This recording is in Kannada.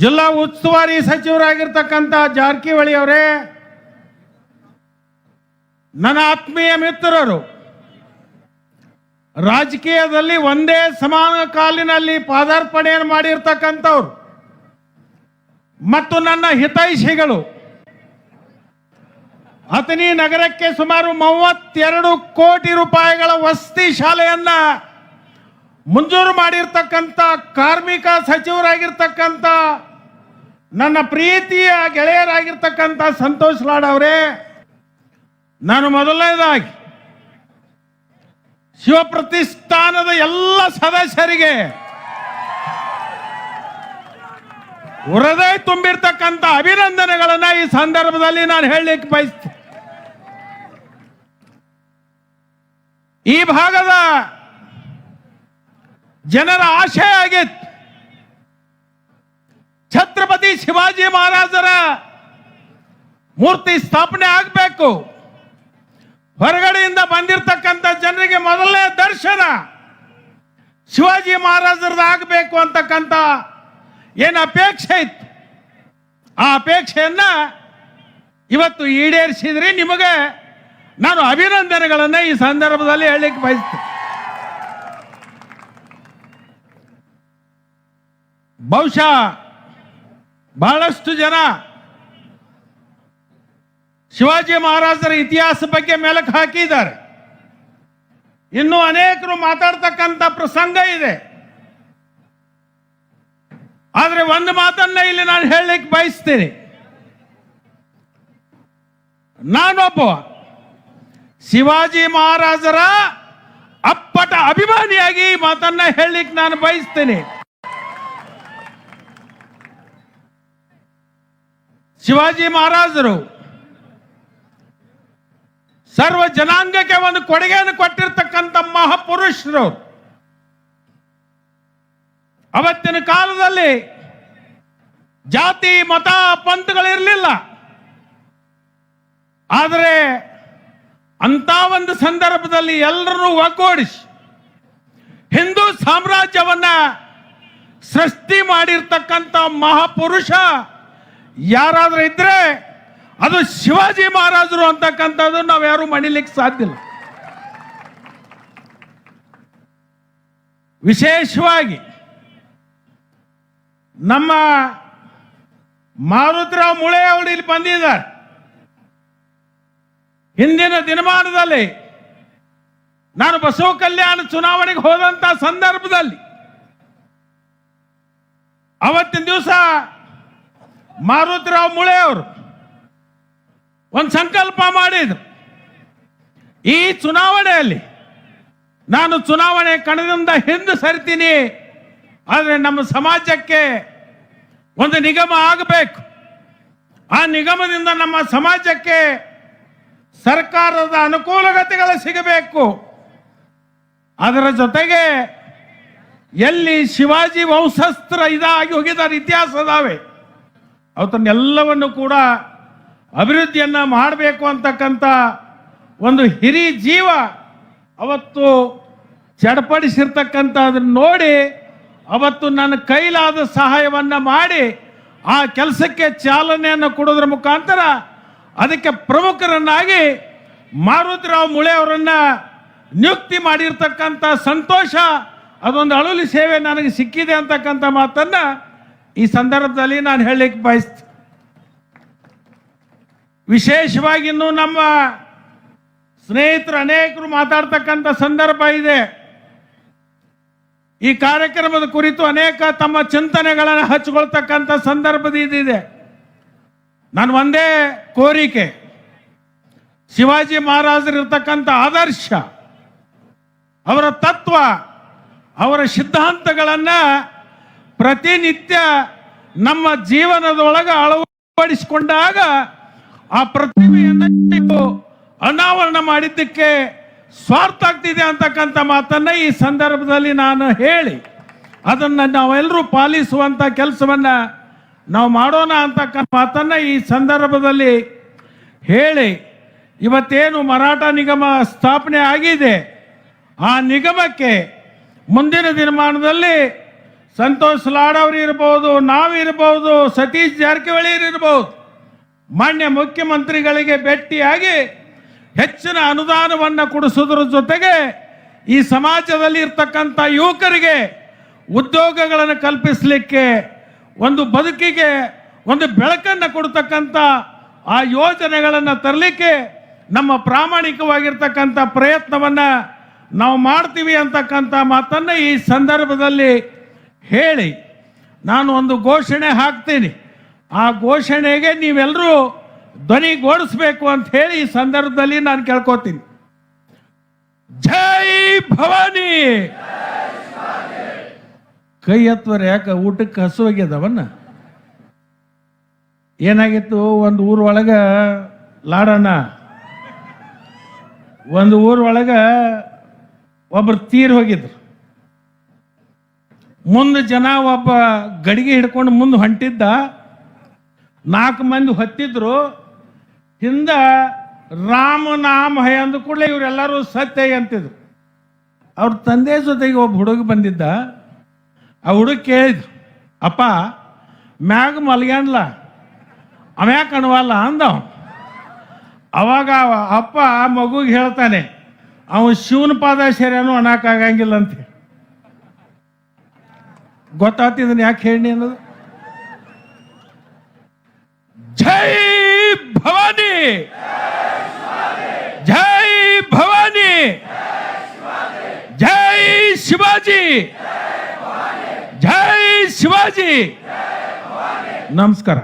ಜಿಲ್ಲಾ ಉಸ್ತುವಾರಿ ಸಚಿವರಾಗಿರ್ತಕ್ಕಂಥ ಜಾರಕಿಹೊಳಿ ಅವರೇ, ನನ್ನ ಆತ್ಮೀಯ ಮಿತ್ರರು, ರಾಜಕೀಯದಲ್ಲಿ ಒಂದೇ ಸಮಾನ ಕಾಲಿನಲ್ಲಿ ಪಾದಾರ್ಪಣೆಯನ್ನು ಮಾಡಿರ್ತಕ್ಕಂಥವ್ರು ಮತ್ತು ನನ್ನ ಹಿತೈಷಿಗಳು, ಅಥಣಿ ನಗರಕ್ಕೆ ಸುಮಾರು 32 ಕೋಟಿ ರೂಪಾಯಿಗಳ ವಸತಿ ಶಾಲೆಯನ್ನ ಮಂಜೂರು ಮಾಡಿರ್ತಕ್ಕಂಥ ಕಾರ್ಮಿಕ ಸಚಿವರಾಗಿರ್ತಕ್ಕಂಥ ನನ್ನ ಪ್ರೀತಿಯ ಗೆಳೆಯರಾಗಿರ್ತಕ್ಕಂಥ ಸಂತೋಷ್ ಲಾಡ್ ಅವರೇ, ನಾನು ಮೊದಲನೇದಾಗಿ ಶಿವಪ್ರತಿಷ್ಠಾನದ ಎಲ್ಲ ಸದಸ್ಯರಿಗೆ ಹೃದಯ ತುಂಬಿರ್ತಕ್ಕಂಥ ಅಭಿನಂದನೆಗಳನ್ನ ಈ ಸಂದರ್ಭದಲ್ಲಿ ನಾನು ಹೇಳಲಿಕ್ಕೆ ಬಯಸ್ತೇನೆ. ಈ ಭಾಗದ ಜನರ ಆಶಯ ಆಗಿತ್ತು, ಛತ್ರಪತಿ ಶಿವಾಜಿ ಮಹಾರಾಜರ ಮೂರ್ತಿ ಸ್ಥಾಪನೆ ಆಗಬೇಕು, ಹೊರಗಡೆಯಿಂದ ಬಂದಿರತಕ್ಕಂಥ ಜನರಿಗೆ ಮೊದಲನೇ ದರ್ಶನ ಶಿವಾಜಿ ಮಹಾರಾಜರದ ಆಗಬೇಕು ಅಂತಕ್ಕಂಥ ಏನು ಅಪೇಕ್ಷೆ ಇತ್ತು, ಆ ಅಪೇಕ್ಷೆಯನ್ನ ಇವತ್ತು ಈಡೇರಿಸಿದ್ರಿ. ನಿಮಗೆ ನಾನು ಅಭಿನಂದನೆಗಳನ್ನು ಈ ಸಂದರ್ಭದಲ್ಲಿ ಹೇಳಲಿಕ್ಕೆ ಬಯಸ್ತೇನೆ. ಬಹುಶಃ ಬಹಳಷ್ಟು ಜನ ಶಿವಾಜಿ ಮಹಾರಾಜರ ಇತಿಹಾಸ ಬಗ್ಗೆ ಮೆಲುಕು ಹಾಕಿದ್ದಾರೆ, ಇನ್ನೂ ಅನೇಕರು ಮಾತಾಡ್ತಕ್ಕಂಥ ಪ್ರಸಂಗ ಇದೆ. ಆದರೆ ಒಂದು ಮಾತನ್ನ ಇಲ್ಲಿ ನಾನು ಹೇಳಲಿಕ್ಕೆ ಬಯಸ್ತೀನಿ. ನಾನೊಬ್ಬ ಶಿವಾಜಿ ಮಹಾರಾಜರ ಅಪ್ಪಟ ಅಭಿಮಾನಿಯಾಗಿ ಈ ಮಾತನ್ನ ಹೇಳಲಿಕ್ಕೆ ನಾನು ಬಯಸ್ತೀನಿ. ಶಿವಾಜಿ ಮಹಾರಾಜರು ಸರ್ವ ಜನಾಂಗಕ್ಕೆ ಒಂದು ಕೊಡುಗೆಯನ್ನು ಕೊಟ್ಟಿರ್ತಕ್ಕಂಥ ಮಹಾಪುರುಷರು. ಅವತ್ತಿನ ಕಾಲದಲ್ಲಿ ಜಾತಿ ಮತ ಪಂಥಗಳಿರಲಿಲ್ಲ, ಆದರೆ ಅಂತ ಒಂದು ಸಂದರ್ಭದಲ್ಲಿ ಎಲ್ಲರೂ ಒಗ್ಗೂಡಿಸಿ ಹಿಂದೂ ಸಾಮ್ರಾಜ್ಯವನ್ನ ಸೃಷ್ಟಿ ಮಾಡಿರ್ತಕ್ಕಂಥ ಮಹಾಪುರುಷ ಯಾರಾದ್ರೂ ಇದ್ರೆ ಅದು ಶಿವಾಜಿ ಮಹಾರಾಜರು ಅಂತಕ್ಕಂಥದ್ದು ನಾವ್ಯಾರು ಮಣಿಲಿಕ್ಕೆ ಸಾಧ್ಯ ಇಲ್ಲ. ವಿಶೇಷವಾಗಿ ನಮ್ಮ ಮಾರುತಿರಾವ್ ಮುಳೆ ಅವರು ಇಲ್ಲಿ ಬಂದಿದ್ದಾರೆ. ಹಿಂದಿನ ದಿನಮಾನದಲ್ಲಿ ನಾನು ಬಸವ ಕಲ್ಯಾಣ ಚುನಾವಣೆಗೆ ಹೋದಂತ ಸಂದರ್ಭದಲ್ಲಿ ಅವತ್ತಿನ ದಿವಸ ಮಾರುತಿರಾವ್ ಮುಳೆ ಅವರು ಒಂದು ಸಂಕಲ್ಪ ಮಾಡಿದ್ರು, ಈ ಚುನಾವಣೆಯಲ್ಲಿ ನಾನು ಚುನಾವಣೆ ಕಣದಿಂದ ಹಿಂದೆ ಸರಿತೀನಿ, ಆದರೆ ನಮ್ಮ ಸಮಾಜಕ್ಕೆ ಒಂದು ನಿಗಮ ಆಗಬೇಕು, ಆ ನಿಗಮದಿಂದ ನಮ್ಮ ಸಮಾಜಕ್ಕೆ ಸರ್ಕಾರದ ಅನುಕೂಲತೆಗಳು ಸಿಗಬೇಕು, ಅದರ ಜೊತೆಗೆ ಎಲ್ಲಿ ಶಿವಾಜಿ ವಂಶಸ್ಥರ ಇದಾಗಿ ಹೋಗಿದ್ದಾರೆ ಇತಿಹಾಸದಾವೆ ಅವತ್ತನ್ನೆಲ್ಲವನ್ನು ಕೂಡ ಅಭಿವೃದ್ಧಿಯನ್ನ ಮಾಡಬೇಕು ಅಂತಕ್ಕಂಥ ಒಂದು ಹಿರಿ ಜೀವ ಅವತ್ತು ಚಡಪಡಿಸಿರ್ತಕ್ಕಂಥ ಅದನ್ನು ನೋಡಿ ಅವತ್ತು ನನ್ನ ಕೈಲಾದ ಸಹಾಯವನ್ನ ಮಾಡಿ ಆ ಕೆಲಸಕ್ಕೆ ಚಾಲನೆಯನ್ನು ಕೊಡೋದ್ರ ಮುಖಾಂತರ ಅದಕ್ಕೆ ಪ್ರಮುಖರನ್ನಾಗಿ ಮಾರುತಿರಾವ್ ಮುಳೆ ಅವರನ್ನ ನಿಯುಕ್ತಿ ಮಾಡಿರ್ತಕ್ಕಂಥ ಸಂತೋಷ, ಅದೊಂದು ಅಳುಲಿ ಸೇವೆ ನನಗೆ ಸಿಕ್ಕಿದೆ ಅಂತಕ್ಕಂಥ ಮಾತನ್ನ ಈ ಸಂದರ್ಭದಲ್ಲಿ ನಾನು ಹೇಳಲಿಕ್ಕೆ ಬಯಸ್ತೀನಿ. ವಿಶೇಷವಾಗಿ ಇನ್ನು ನಮ್ಮ ಸ್ನೇಹಿತರು ಅನೇಕರು ಮಾತಾಡ್ತಕ್ಕಂಥ ಸಂದರ್ಭ ಇದೆ. ಈ ಕಾರ್ಯಕ್ರಮದ ಕುರಿತು ಅನೇಕ ತಮ್ಮ ಚಿಂತನೆಗಳನ್ನು ಹಂಚಿಕೊಳ್ತಕ್ಕಂಥ ಸಂದರ್ಭದ ಇದಿದೆ. ನಾನು ಒಂದೇ ಕೋರಿಕೆ, ಶಿವಾಜಿ ಮಹಾರಾಜರಿರ್ತಕ್ಕಂಥ ಆದರ್ಶ, ಅವರ ತತ್ವ, ಅವರ ಸಿದ್ಧಾಂತಗಳನ್ನ ಪ್ರತಿನಿತ್ಯ ನಮ್ಮ ಜೀವನದೊಳಗೆ ಅಳವಡಿಸಿಕೊಂಡಾಗ ಆ ಪ್ರತಿಭೆಯನ್ನು ಅನಾವರಣ ಮಾಡಿದ್ದಕ್ಕೆ ಸ್ವಾರ್ಥ ಆಗ್ತಿದೆ ಅಂತಕ್ಕಂಥ ಮಾತನ್ನ ಈ ಸಂದರ್ಭದಲ್ಲಿ ನಾನು ಹೇಳಿ ಅದನ್ನ ನಾವೆಲ್ಲರೂ ಪಾಲಿಸುವಂತ ಕೆಲಸವನ್ನ ನಾವು ಮಾಡೋಣ ಅಂತಕ್ಕಂಥ ಮಾತನ್ನ ಈ ಸಂದರ್ಭದಲ್ಲಿ ಹೇಳಿ, ಇವತ್ತೇನು ಮರಾಠ ನಿಗಮ ಸ್ಥಾಪನೆ ಆಗಿದೆ, ಆ ನಿಗಮಕ್ಕೆ ಮುಂದಿನ ದಿನಮಾನದಲ್ಲಿ ಸಂತೋಷ್ ಲಾಡ್ ಅವರು ಇರ್ಬೋದು, ನಾವಿರ್ಬೋದು, ಸತೀಶ್ ಜಾರಕಿಹೊಳಿ ಇರ್ಬೋದು, ಮಾನ್ಯ ಮುಖ್ಯಮಂತ್ರಿಗಳಿಗೆ ಭೇಟಿಯಾಗಿ ಹೆಚ್ಚಿನ ಅನುದಾನವನ್ನು ಕೊಡಿಸೋದ್ರ ಜೊತೆಗೆ ಈ ಸಮಾಜದಲ್ಲಿ ಇರ್ತಕ್ಕಂಥ ಯುವಕರಿಗೆ ಉದ್ಯೋಗಗಳನ್ನು ಕಲ್ಪಿಸಲಿಕ್ಕೆ, ಒಂದು ಬದುಕಿಗೆ ಒಂದು ಬೆಳಕನ್ನು ಕೊಡ್ತಕ್ಕಂಥ ಆ ಯೋಜನೆಗಳನ್ನು ತರಲಿಕ್ಕೆ ನಮ್ಮ ಪ್ರಾಮಾಣಿಕವಾಗಿರ್ತಕ್ಕಂಥ ಪ್ರಯತ್ನವನ್ನು ನಾವು ಮಾಡ್ತೀವಿ ಅಂತಕ್ಕಂಥ ಮಾತನ್ನು ಈ ಸಂದರ್ಭದಲ್ಲಿ ಹೇಳಿ ನಾನು ಒಂದು ಘೋಷಣೆ ಹಾಕ್ತೀನಿ. ಆ ಘೋಷಣೆಗೆ ನೀವೆಲ್ಲರೂ ಧ್ವನಿಗೂಡಿಸ್ಬೇಕು ಅಂತ ಹೇಳಿ ಈ ಸಂದರ್ಭದಲ್ಲಿ ನಾನು ಕೇಳ್ಕೊತೀನಿ. ಜೈ ಭವಾನಿ. ಕೈ ಎತ್ತುವರ ಯಾಕೆ? ಊಟಕ್ಕೆ ಹಸುವಾಗ್ಯದವನ್ನ. ಏನಾಗಿತ್ತು, ಒಂದು ಊರೊಳಗೆ ಲಾಡಣ್ಣ, ಒಂದು ಊರೊಳಗೆ ಒಬ್ರು ತೀರ್ ಹೋಗಿದ್ರು. ಮುಂದೆ ಜನ ಒಬ್ಬ ಗಡಿಗೆ ಹಿಡ್ಕೊಂಡು ಮುಂದೆ ಹೊಂಟಿದ್ದ. 4 ಮಂದಿ ಹೊತ್ತಿದ್ರು. ಹಿಂದ ರಾಮ ನಾಮ ಹಯ ಅಂದ ಕೂಡಲೇ ಇವರೆಲ್ಲರೂ ಸತ್ಯ ಅಂತಿದ್ರು. ಅವ್ರ ತಂದೆ ಜೊತೆಗೆ ಒಬ್ಬ ಹುಡುಗ ಬಂದಿದ್ದ. ಆ ಹುಡುಗ ಕೇಳಿದ್ರು, ಅಪ್ಪ ಮ್ಯಾಗ ಮಲ್ಗ್ಯಾನ್ಲ ಅವ್ಯಾಕೆ ಅಣವಲ್ಲ ಅಂದವ. ಅವಾಗ ಅಪ್ಪ ಮಗುಗೆ ಹೇಳ್ತಾನೆ, ಅವನು ಶಿವನ ಪಾದ ಸೇರ್ಯಾನು ಅನ್ನಕ್ಕಾಗಂಗಿಲ್ಲ ಅಂತ. ಗೊತ್ತಾಗ್ತಿದ್ದನು ಯಾಕೆ ಹೇಳಿ ಅನ್ನೋದು. ಜೈ ಭವಾನಿ, ಜೈ ಭವಾನಿ, ಜೈ ಶಿವಾಜಿ, ಜೈ ಶಿವಾಜಿ. ನಮಸ್ಕಾರ.